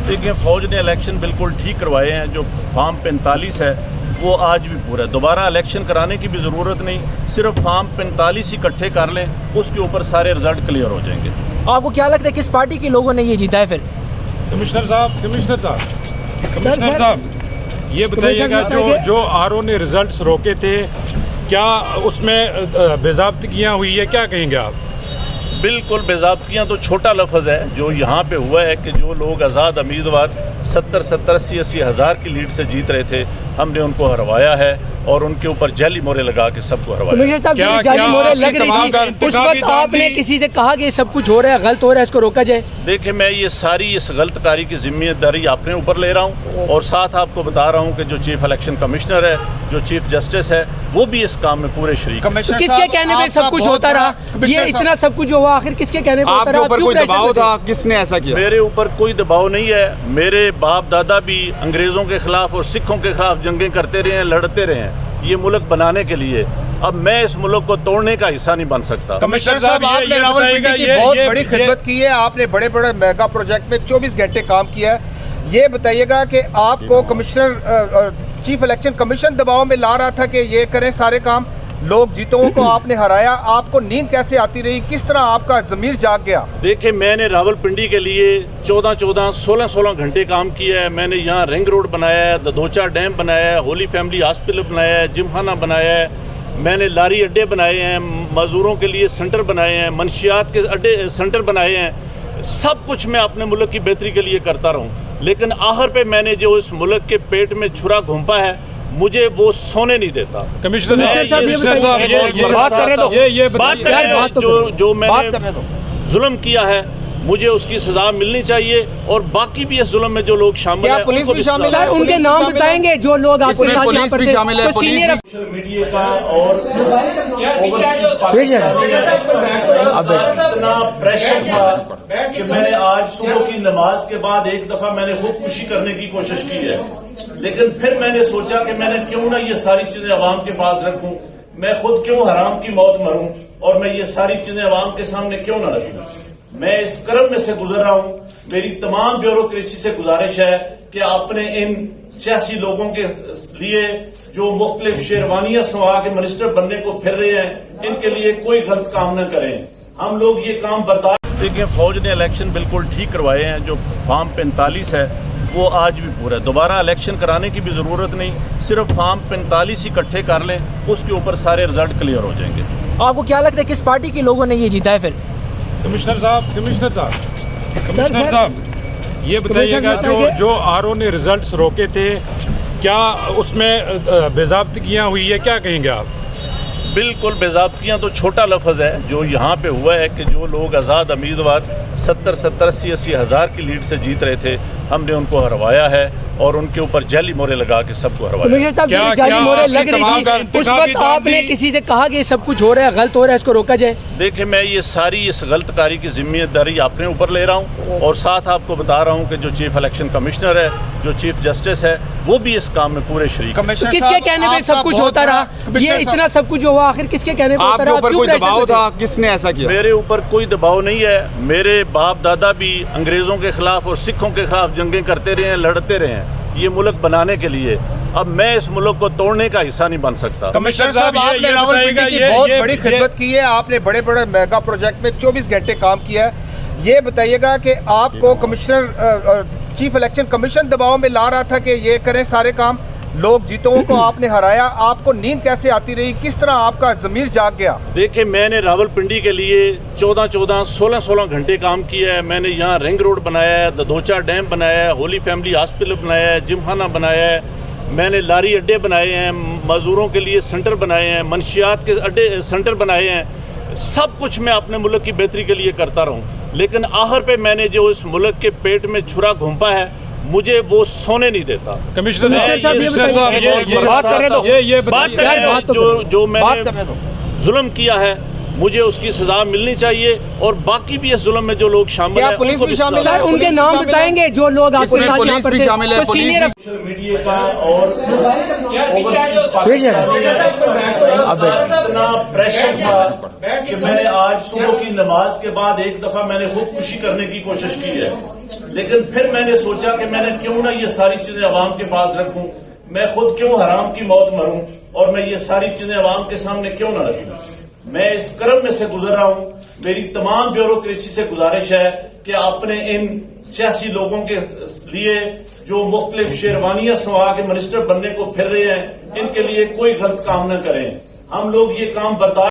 देखिए फौज ने इलेक्शन बिल्कुल ठीक करवाए हैं। जो फार्म 45 है वो आज भी पूरा है। दोबारा इलेक्शन कराने की भी ज़रूरत नहीं, सिर्फ फार्म 45 ही इकट्ठे कर लें, उसके ऊपर सारे रिजल्ट क्लियर हो जाएंगे। आपको क्या लगता है किस पार्टी के लोगों ने ये जीता है? फिर कमिश्नर साहब ये बताइएगा जो आरओ ने रिजल्ट्स रोके थे, क्या उसमें बेज़ाब्तियाँ हुई है, क्या कहेंगे आप? बिल्कुल बेज़ाब्तियाँ तो छोटा लफ्ज़ है। जो यहाँ पे हुआ है कि जो लोग आज़ाद उम्मीदवार 70-80 हज़ार की लीड से जीत रहे थे, हमने उनको हरवाया है और उनके ऊपर जाली मोहरे लगा के सबको हरवाया। कमिश्नर साहब जो जाली मोहरे लग रही थी उस वक्त आपने किसी से कहा कि सब कुछ हो रहा है, गलत हो रहा है, इसको रोका जाए? देखिए मैं ये सारी इस गलतकारी की जिम्मेदारी अपने ऊपर ले रहा हूँ और साथ आपको बता रहा हूँ कि जो चीफ इलेक्शन कमिश्नर है, जो चीफ जस्टिस है, वो भी इस काम में पूरे शरीक हैं। किसके कहने पे सब कुछ होता रहा? ये इतना सब कुछ हुआ, आखिर किसके कहने पे होता रहा? आपके ऊपर कोई दबाव था? किसने ऐसा किया? मेरे ऊपर कोई दबाव नहीं है। मेरे बाप दादा भी अंग्रेज़ों के खिलाफ और सिखों के खिलाफ जंगें करते रहे हैं, लड़ते रहे हैं ये मुल्क बनाने के लिए। अब मैं इस मुल्क को तोड़ने का हिस्सा नहीं बन सकता। कमिश्नर साहब आपने रावलपिंडी की बहुत बड़ी खिदमत की है, आपने बड़े बड़े मेगा प्रोजेक्ट में 24 घंटे काम किया है। ये बताइएगा कि आपको कमिश्नर चीफ इलेक्शन कमीशन दबाव में ला रहा था कि ये करें सारे काम, लोग जीतों को आपने हराया, आपको नींद कैसे आती रही, किस तरह आपका ज़मीर जाग गया? देखिए मैंने रावलपिंडी के लिए 14-14, 16-16 घंटे काम किया है। मैंने यहाँ रिंग रोड बनाया है, ददोचा डैम बनाया है, होली फैमिली हॉस्पिटल बनाया है, जिमखाना बनाया है, मैंने लारी अड्डे बनाए हैं, मज़दूरों के लिए सेंटर बनाए हैं, मंशियात के अड्डे सेंटर बनाए हैं। सब कुछ मैं अपने मुल्क की बेहतरी के लिए करता रहूँ, लेकिन आखिर पे मैंने जो इस मुल्क के पेट में छुरा घोंपा है, मुझे वो सोने नहीं देता। कमिश्नर साहब बात करने दो, जो मैंने जुल्म किया है मुझे उसकी सजा मिलनी चाहिए और बाकी भी इस जुल्म में जो लोग शामिल हैं पुलिस भी शामिल है? उनके नाम बताएंगे जो लोग आपके साथ यहाँ पर थे? सीनियर सोशल मीडिया का और इतना प्रेशर था कि मैंने आज सुबह की नमाज के बाद एक दफा मैंने खुदकुशी करने की कोशिश की है, लेकिन फिर मैंने सोचा कि मैंने क्यों ना ये सारी चीजें अवाम के पास रखूं, मैं खुद क्यों हराम की मौत मरूं और मैं ये सारी चीजें अवाम के सामने क्यों ना रखूं। मैं इस क्रम में से गुजर रहा हूं। मेरी तमाम ब्यूरोक्रेसी से गुजारिश है कि अपने इन सियासी लोगों के लिए जो मुख्तलिफ शेरवानियां सवा के मिनिस्टर बनने को फिर रहे हैं, इनके लिए कोई गलत काम न करें। हम लोग ये काम बर्दाश्त। देखिए फौज ने इलेक्शन बिल्कुल ठीक करवाए हैं। जो फार्म 45 है वो आज भी पूरा है। दोबारा इलेक्शन कराने की भी ज़रूरत नहीं, सिर्फ फार्म 45 ही इकट्ठे कर लें, उसके ऊपर सारे रिजल्ट क्लियर हो जाएंगे। आपको क्या लगता है किस पार्टी के लोगों ने ये जीता है? फिर कमिश्नर साहब ये बताइएगा जो आरओ ने रिजल्ट्स रोके थे, क्या उसमें बेज़ाब्तियाँ हुई है, क्या कहेंगे आप? बिल्कुल बेज़ाब्तियाँ तो छोटा लफ्ज़ है। जो यहाँ पे हुआ है कि जो लोग आज़ाद उम्मीदवार 70-80 हज़ार की लीड से जीत रहे थे, हमने उनको हरवाया है और उनके ऊपर जाली मोहरे लगा के सबको हरवाया। कमिश्नर साहब जो जाली मोहरे लग रही थी उस वक्त आपने किसी से कहा कि सब कुछ हो रहा है, गलत हो रहा है, इसको रोका जाए? देखिए मैं ये सारी इस गलतकारी की जिम्मेदारी अपने ऊपर ले रहा हूँ और साथ आपको बता रहा हूँ कि जो चीफ इलेक्शन कमिश्नर है, जो चीफ जस्टिस है, वो भी इस काम में पूरे शरीक हैं। किसके कहने पे सब कुछ होता रहा? ये इतना सब कुछ हुआ, आखिर किसके कहने पे होता रहा? आपके ऊपर कोई दबाव था? किसने ऐसा किया? मेरे ऊपर कोई दबाव नहीं है। मेरे बाप दादा भी अंग्रेज़ों के खिलाफ और सिखों के खिलाफ जंगें करते रहे हैं, लड़ते रहे हैं ये मुल्क बनाने के लिए। अब मैं इस मुल्क को तोड़ने का हिस्सा नहीं बन सकता। कमिश्नर साहब आपने रावलपिंडी की बहुत बड़ी खिदमत की है, आपने बड़े बड़े मेगा प्रोजेक्ट में 24 घंटे काम किया है। ये बताइएगा कि आपको कमिश्नर चीफ इलेक्शन कमीशन दबाव में ला रहा था कि ये करें सारे काम, लोग जीतों को आपने हराया, आपको नींद कैसे आती रही, किस तरह आपका ज़मीर जाग गया? देखिए मैंने रावलपिंडी के लिए 14-14, 16-16 घंटे काम किया है। मैंने यहाँ रिंग रोड बनाया है, ददोचा डैम बनाया है, होली फैमिली हॉस्पिटल बनाया है, जिमखाना बनाया है, मैंने लारी अड्डे बनाए हैं, मज़दूरों के लिए सेंटर बनाए हैं, मंशियात के अड्डे सेंटर बनाए हैं। सब कुछ मैं अपने मुल्क की बेहतरी के लिए करता रहूँ, लेकिन आखिर पे मैंने जो इस मुल्क के पेट में छुरा घोंपा है, मुझे वो सोने नहीं देता। कमिश्नर साहब जो मैंने जुल्म किया है مجھے اس کی سزا ملنی چاہیے اور باقی بھی اس ظلم میں جو لوگ شامل کیا ہیں پولیس ان کو بھی شامل ہے؟ سر ان کے نام بتائیں گے جو لوگ آپ کے ساتھ یہاں پر تھے سینئر سوشل میڈیا کا اور اتنا پریشر تھا کہ میں نے آج صبح کی نماز کے بعد ایک دفعہ میں نے خودکشی کرنے کی کوشش کی ہے، لیکن پھر میں نے سوچا کہ میں نے کیوں نہ یہ ساری چیزیں عوام کے پاس رکھوں، میں خود کیوں حرام کی موت مروں اور میں یہ ساری چیزیں عوام کے سامنے کیوں نہ رکھوں۔ میں اس کرم میں سے گزر رہا ہوں۔ میری تمام بیوروکریسی سے گزارش ہے کہ اپنے ان سیاسی لوگوں کے لیے جو مختلف شیروانیاں سوا کے منسٹر بننے کو پھر رہے ہیں، ان کے لیے کوئی غلط کام نہ کریں۔ ہم لوگ یہ کام برداشت